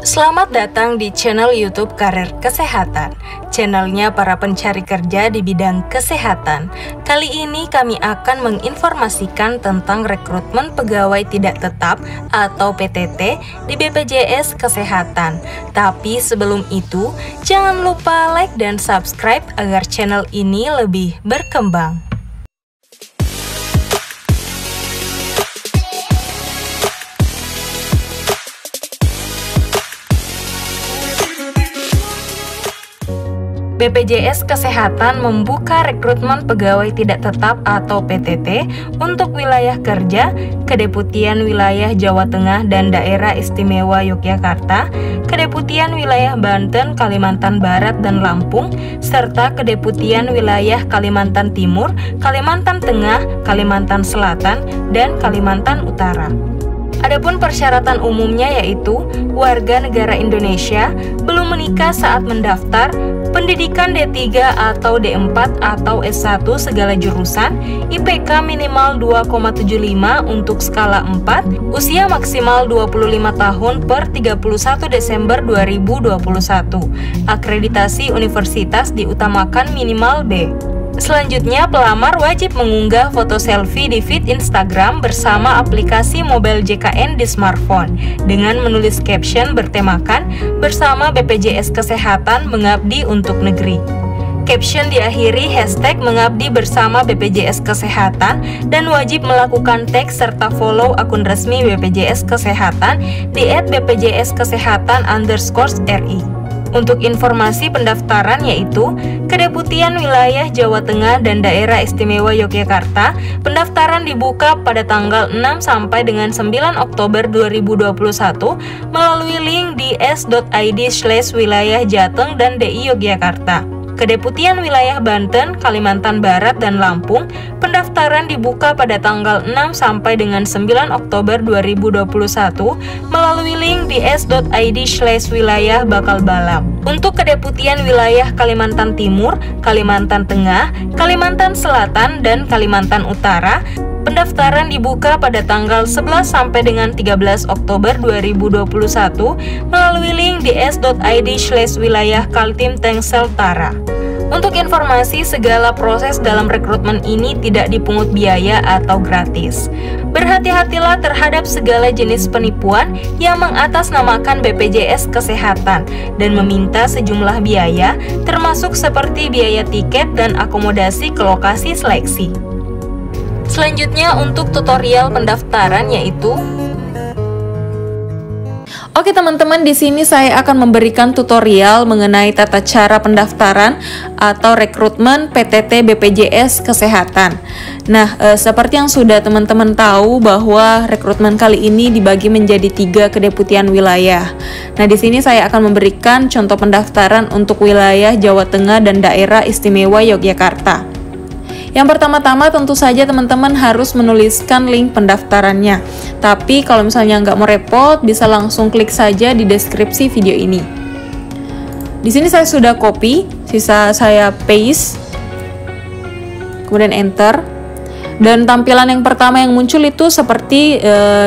Selamat datang di channel YouTube Karir Kesehatan, channelnya para pencari kerja di bidang kesehatan. Kali ini kami akan menginformasikan tentang rekrutmen pegawai tidak tetap atau PTT di BPJS Kesehatan. Tapi sebelum itu, jangan lupa like dan subscribe agar channel ini lebih berkembang. BPJS Kesehatan membuka rekrutmen pegawai tidak tetap atau PTT untuk wilayah kerja, Kedeputian Wilayah Jawa Tengah dan Daerah Istimewa Yogyakarta, Kedeputian Wilayah Banten, Kalimantan Barat dan Lampung, serta Kedeputian Wilayah Kalimantan Timur, Kalimantan Tengah, Kalimantan Selatan, dan Kalimantan Utara. Adapun persyaratan umumnya yaitu warga negara Indonesia, belum menikah saat mendaftar, pendidikan D3 atau D4 atau S1 segala jurusan, IPK minimal 2,75 untuk skala 4, usia maksimal 25 tahun per 31 Desember 2021. Akreditasi universitas diutamakan minimal B. Selanjutnya, pelamar wajib mengunggah foto selfie di feed Instagram bersama aplikasi mobile JKN di smartphone dengan menulis caption bertemakan bersama BPJS Kesehatan mengabdi untuk negeri. Caption diakhiri hashtag mengabdi bersama BPJS Kesehatan dan wajib melakukan tag serta follow akun resmi BPJS Kesehatan di @bpjskesehatan_ri. Untuk informasi pendaftaran yaitu Kedeputian Wilayah Jawa Tengah dan Daerah Istimewa Yogyakarta, pendaftaran dibuka pada tanggal 6 sampai dengan 9 Oktober 2021 melalui link di s.id/wilayah Jateng dan DI Yogyakarta. Kedeputian Wilayah Banten, Kalimantan Barat, dan Lampung, pendaftaran dibuka pada tanggal 6 sampai dengan 9 Oktober 2021 melalui link di s.id/wilayah Bakal Balam. Untuk Kedeputian Wilayah Kalimantan Timur, Kalimantan Tengah, Kalimantan Selatan, dan Kalimantan Utara, pendaftaran dibuka pada tanggal 11 sampai dengan 13 Oktober 2021 melalui link di s.id/wilayah Kaltim Tengsel Tara. Untuk informasi, segala proses dalam rekrutmen ini tidak dipungut biaya atau gratis. Berhati-hatilah terhadap segala jenis penipuan yang mengatasnamakan BPJS Kesehatan dan meminta sejumlah biaya, termasuk seperti biaya tiket dan akomodasi ke lokasi seleksi. Selanjutnya untuk tutorial pendaftaran yaitu Oke teman-teman, di sini saya akan memberikan tutorial mengenai tata cara pendaftaran atau rekrutmen PTT BPJS Kesehatan. Nah, seperti yang sudah teman-teman tahu bahwa rekrutmen kali ini dibagi menjadi 3 kedeputian wilayah. Nah, di sini saya akan memberikan contoh pendaftaran untuk wilayah Jawa Tengah dan Daerah Istimewa Yogyakarta. Yang pertama-tama tentu saja teman-teman harus menuliskan link pendaftarannya. Tapi kalau misalnya nggak mau repot, bisa langsung klik saja di deskripsi video ini. Di sini saya sudah copy, sisa saya paste, kemudian enter. Dan tampilan yang pertama yang muncul itu seperti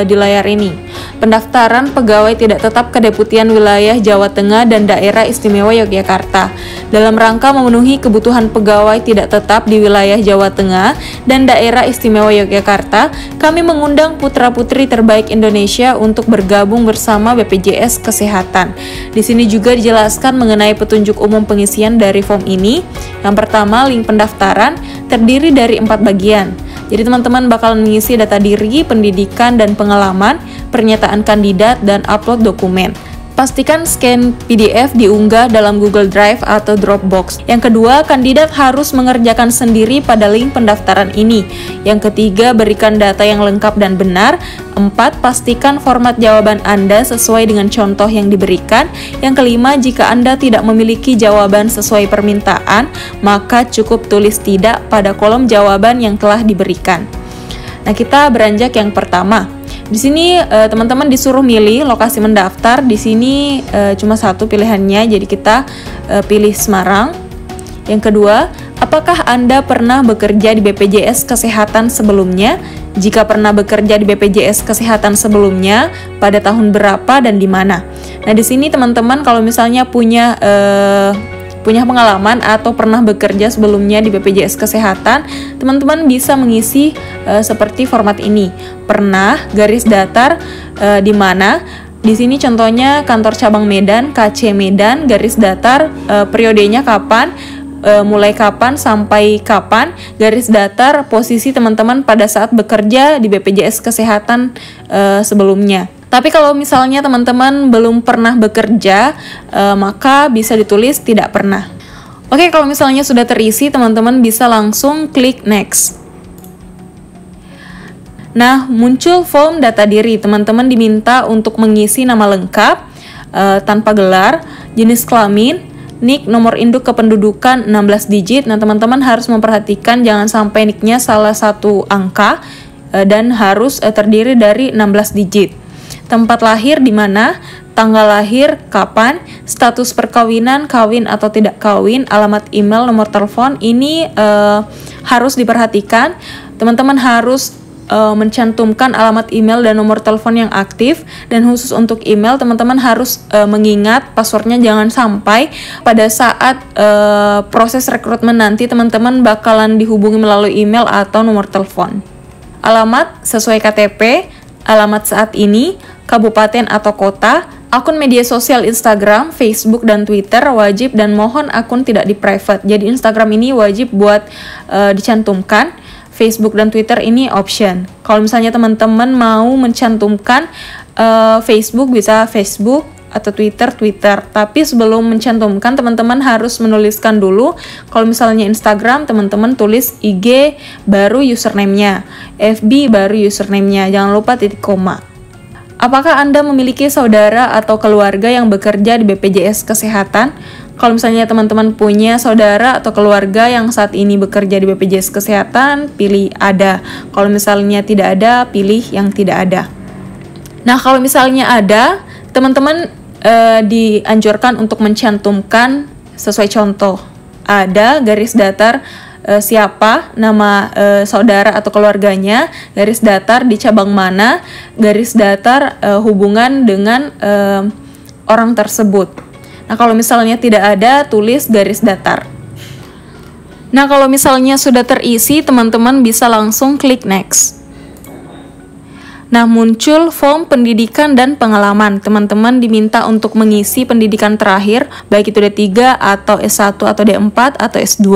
di layar ini. Pendaftaran pegawai tidak tetap Kedeputian Wilayah Jawa Tengah dan Daerah Istimewa Yogyakarta. Dalam rangka memenuhi kebutuhan pegawai tidak tetap di wilayah Jawa Tengah dan Daerah Istimewa Yogyakarta, kami mengundang putra-putri terbaik Indonesia untuk bergabung bersama BPJS Kesehatan. Di sini juga dijelaskan mengenai petunjuk umum pengisian dari form ini. Yang pertama, link pendaftaran terdiri dari 4 bagian. Jadi teman-teman bakal mengisi data diri, pendidikan, dan pengalaman, pernyataan kandidat, dan upload dokumen. Pastikan scan PDF diunggah dalam Google Drive atau Dropbox. Yang kedua, kandidat harus mengerjakan sendiri pada link pendaftaran ini. Yang ketiga, berikan data yang lengkap dan benar. 4, pastikan format jawaban Anda sesuai dengan contoh yang diberikan. Yang kelima, jika Anda tidak memiliki jawaban sesuai permintaan, maka cukup tulis tidak pada kolom jawaban yang telah diberikan. Nah, kita beranjak yang pertama. Di sini teman-teman disuruh milih lokasi mendaftar. Di sini cuma satu pilihannya, jadi kita pilih Semarang. Yang kedua, apakah Anda pernah bekerja di BPJS Kesehatan sebelumnya? Jika pernah bekerja di BPJS Kesehatan sebelumnya, pada tahun berapa dan di mana? Nah, di sini teman-teman kalau misalnya punya pengalaman atau pernah bekerja sebelumnya di BPJS Kesehatan, teman-teman bisa mengisi seperti format ini. Pernah garis datar di mana. Di sini contohnya kantor cabang Medan, KC Medan, garis datar periodenya kapan, mulai kapan sampai kapan, garis datar posisi teman-teman pada saat bekerja di BPJS Kesehatan sebelumnya. Tapi kalau misalnya teman-teman belum pernah bekerja, maka bisa ditulis tidak pernah. Oke, kalau misalnya sudah terisi, teman-teman bisa langsung klik next. Nah, muncul form data diri. Teman-teman diminta untuk mengisi nama lengkap, tanpa gelar, jenis kelamin, NIK, nomor induk kependudukan 16 digit. Nah, teman-teman harus memperhatikan jangan sampai NIK-nya salah satu angka dan harus terdiri dari 16 digit. Tempat lahir di mana, tanggal lahir kapan, status perkawinan, kawin atau tidak kawin, alamat email, nomor telepon. Ini harus diperhatikan. Teman-teman harus mencantumkan alamat email dan nomor telepon yang aktif, dan khusus untuk email teman-teman harus mengingat passwordnya jangan sampai pada saat proses rekrutmen nanti teman-teman bakalan dihubungi melalui email atau nomor telepon. Alamat sesuai KTP, alamat saat ini, kabupaten atau kota, akun media sosial Instagram, Facebook, dan Twitter wajib dan mohon akun tidak di private. Jadi Instagram ini wajib buat dicantumkan. Facebook dan Twitter ini option. Kalau misalnya teman-teman mau mencantumkan Facebook, bisa Facebook, atau Twitter. Tapi sebelum mencantumkan, teman-teman harus menuliskan dulu. Kalau misalnya Instagram, teman-teman tulis IG baru username-nya, FB baru username-nya. Jangan lupa titik koma. Apakah Anda memiliki saudara atau keluarga yang bekerja di BPJS Kesehatan? Kalau misalnya teman-teman punya saudara atau keluarga yang saat ini bekerja di BPJS Kesehatan, pilih ada. Kalau misalnya tidak ada, pilih yang tidak ada. Nah, kalau misalnya ada, teman-teman dianjurkan untuk mencantumkan sesuai contoh. Ada garis datar siapa, nama saudara atau keluarganya, garis datar di cabang mana, garis datar hubungan dengan orang tersebut. Nah, kalau misalnya tidak ada, tulis garis datar. Nah, kalau misalnya sudah terisi, teman-teman bisa langsung klik next. Nah, muncul form pendidikan dan pengalaman. Teman-teman diminta untuk mengisi pendidikan terakhir, baik itu D3 atau S1 atau D4 atau S2.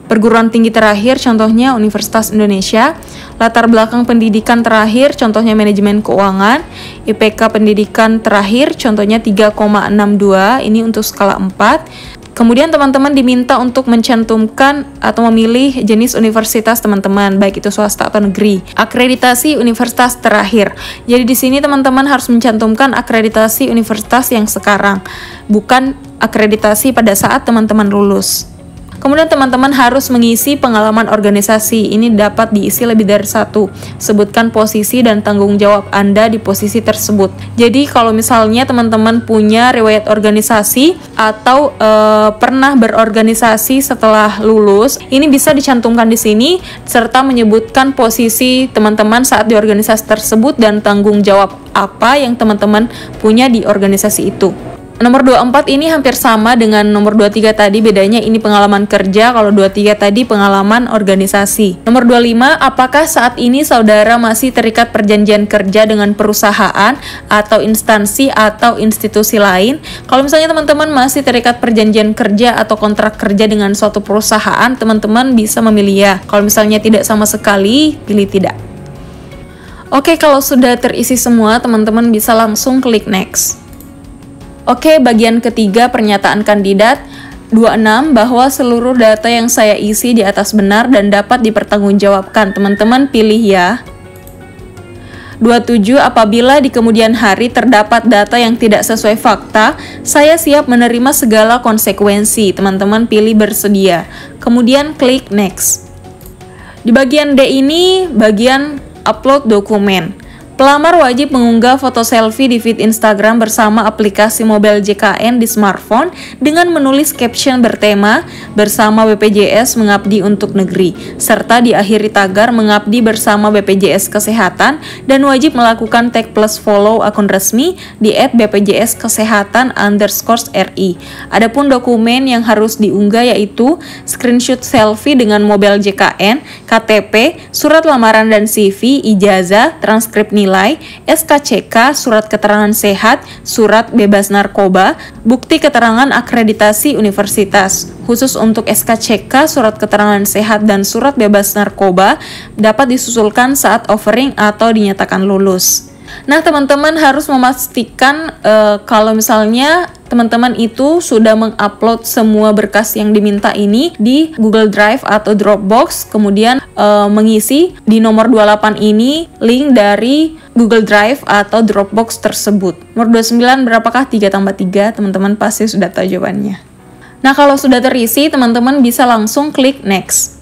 Perguruan tinggi terakhir, contohnya Universitas Indonesia. Latar belakang pendidikan terakhir, contohnya manajemen keuangan. IPK pendidikan terakhir, contohnya 3,62, ini untuk skala 4. Kemudian teman-teman diminta untuk mencantumkan atau memilih jenis universitas teman-teman, baik itu swasta atau negeri. Akreditasi universitas terakhir. Jadi di sini teman-teman harus mencantumkan akreditasi universitas yang sekarang, bukan akreditasi pada saat teman-teman lulus. Kemudian teman-teman harus mengisi pengalaman organisasi. Ini dapat diisi lebih dari satu. Sebutkan posisi dan tanggung jawab Anda di posisi tersebut. Jadi kalau misalnya teman-teman punya riwayat organisasi atau pernah berorganisasi setelah lulus, ini bisa dicantumkan di sini serta menyebutkan posisi teman-teman saat di organisasi tersebut dan tanggung jawab apa yang teman-teman punya di organisasi itu. Nomor 24 ini hampir sama dengan nomor 23 tadi, bedanya ini pengalaman kerja, kalau 23 tadi pengalaman organisasi. Nomor 25, apakah saat ini saudara masih terikat perjanjian kerja dengan perusahaan atau instansi atau institusi lain? Kalau misalnya teman-teman masih terikat perjanjian kerja atau kontrak kerja dengan suatu perusahaan, teman-teman bisa memilih ya. Kalau misalnya tidak sama sekali, pilih tidak. Oke, kalau sudah terisi semua, teman-teman bisa langsung klik next. Oke, bagian ketiga pernyataan kandidat. 26, bahwa seluruh data yang saya isi di atas benar dan dapat dipertanggungjawabkan. Teman-teman pilih ya. 27, apabila di kemudian hari terdapat data yang tidak sesuai fakta, saya siap menerima segala konsekuensi. Teman-teman pilih bersedia. Kemudian klik next. Di bagian D ini bagian upload dokumen. Pelamar wajib mengunggah foto selfie di feed Instagram bersama aplikasi Mobile JKN di smartphone dengan menulis caption bertema "Bersama BPJS Mengabdi untuk Negeri" serta diakhiri tagar "Mengabdi bersama BPJS Kesehatan" dan wajib melakukan tag plus follow akun resmi di @bpjskesehatan_RI. Adapun dokumen yang harus diunggah yaitu screenshot selfie dengan Mobile JKN, KTP, surat lamaran dan CV, ijazah, transkrip nilai, SKCK, surat keterangan sehat, surat bebas narkoba, bukti keterangan akreditasi universitas. Khusus untuk SKCK, surat keterangan sehat, dan surat bebas narkoba dapat disusulkan saat offering atau dinyatakan lulus. Nah, teman-teman harus memastikan kalau misalnya teman-teman itu sudah mengupload semua berkas yang diminta ini di Google Drive atau Dropbox, kemudian mengisi di nomor 28 ini link dari Google Drive atau Dropbox tersebut. Nomor 29 berapakah 3 tambah 3? Teman-teman pasti sudah tahu jawabannya. Nah, kalau sudah terisi, teman-teman bisa langsung klik next.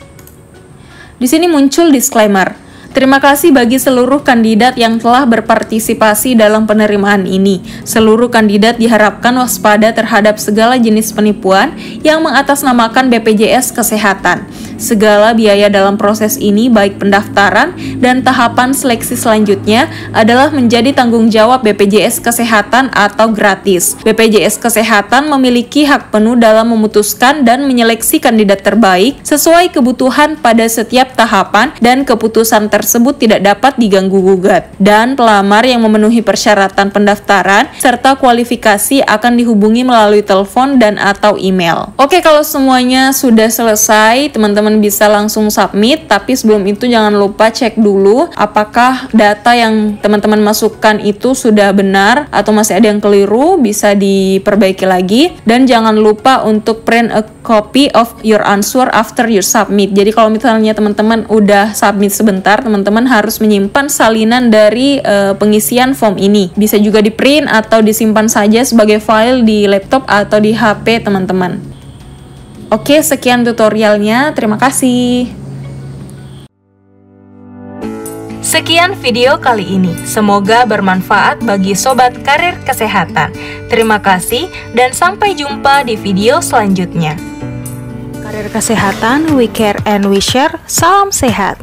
Di sini muncul disclaimer. Terima kasih bagi seluruh kandidat yang telah berpartisipasi dalam penerimaan ini. Seluruh kandidat diharapkan waspada terhadap segala jenis penipuan yang mengatasnamakan BPJS Kesehatan. Segala biaya dalam proses ini, baik pendaftaran dan tahapan seleksi selanjutnya, adalah menjadi tanggung jawab BPJS Kesehatan atau gratis. BPJS Kesehatan memiliki hak penuh dalam memutuskan dan menyeleksi kandidat terbaik sesuai kebutuhan pada setiap tahapan, dan keputusan tersebut tidak dapat diganggu-gugat. Dan pelamar yang memenuhi persyaratan pendaftaran serta kualifikasi akan dihubungi melalui telepon dan atau email. Oke, kalau semuanya sudah selesai, teman-teman bisa langsung submit, tapi sebelum itu jangan lupa cek dulu apakah data yang teman-teman masukkan itu sudah benar atau masih ada yang keliru, bisa diperbaiki lagi. Dan jangan lupa untuk print a copy of your answer after you submit. Jadi kalau misalnya teman-teman udah submit sebentar, teman-teman harus menyimpan salinan dari pengisian form ini. Bisa juga di print atau disimpan saja sebagai file di laptop atau di HP teman-teman. Oke, sekian tutorialnya. Terima kasih. Sekian video kali ini. Semoga bermanfaat bagi sobat karir kesehatan. Terima kasih dan sampai jumpa di video selanjutnya. Karir kesehatan, we care and we share. Salam sehat.